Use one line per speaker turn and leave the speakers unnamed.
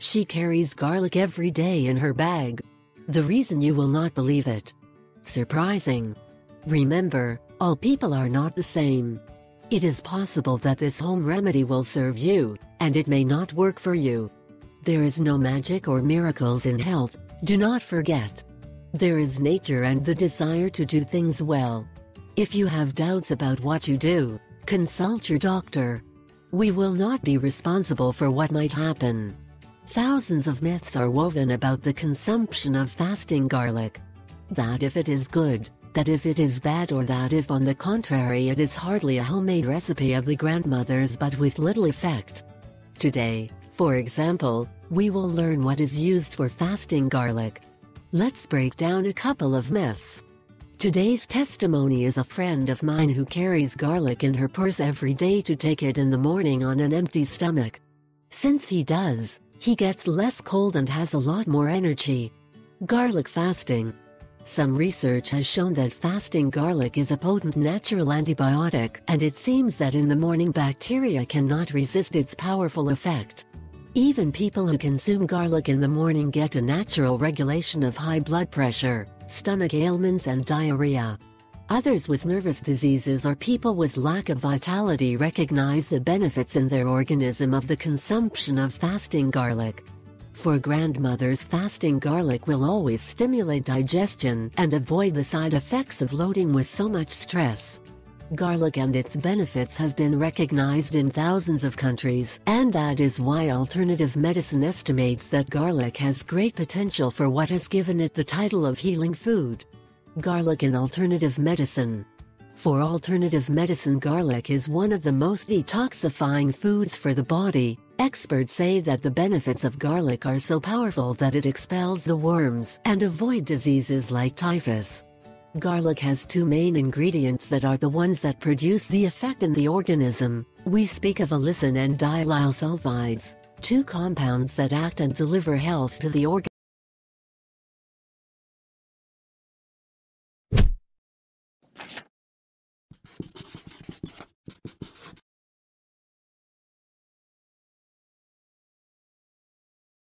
She carries garlic every day in her bag. The reason you will not believe it. Surprising. Remember, all people are not the same. It is possible that this home remedy will serve you, and it may not work for you. There is no magic or miracles in health, do not forget. There is nature and the desire to do things well. If you have doubts about what you do, consult your doctor. We will not be responsible for what might happen. Thousands of myths are woven about the consumption of fasting garlic. That if it is good, that if it is bad, or that if on the contrary it is hardly a homemade recipe of the grandmothers but with little effect. Today, for example, we will learn what is used for fasting garlic. Let's break down a couple of myths. Today's testimony is a friend of mine who carries garlic in her purse every day to take it in the morning on an empty stomach. Since he does, he gets less cold and has a lot more energy. Garlic fasting. Some research has shown that fasting garlic is a potent natural antibiotic, and it seems that in the morning bacteria cannot resist its powerful effect. Even people who consume garlic in the morning get a natural regulation of high blood pressure, stomach ailments and diarrhea. Others with nervous diseases or people with lack of vitality recognize the benefits in their organism of the consumption of fasting garlic. For grandmothers, fasting garlic will always stimulate digestion and avoid the side effects of loading with so much stress. Garlic and its benefits have been recognized in thousands of countries, and that is why alternative medicine estimates that garlic has great potential for what has given it the title of healing food. Garlic in alternative medicine. For alternative medicine, garlic is one of the most detoxifying foods for the body. Experts say that the benefits of garlic are so powerful that it expels the worms and avoid diseases like typhus. Garlic has two main ingredients that are the ones that produce the effect in the organism. We speak of allicin and diallyl sulfides, two compounds that act and deliver health to the organ.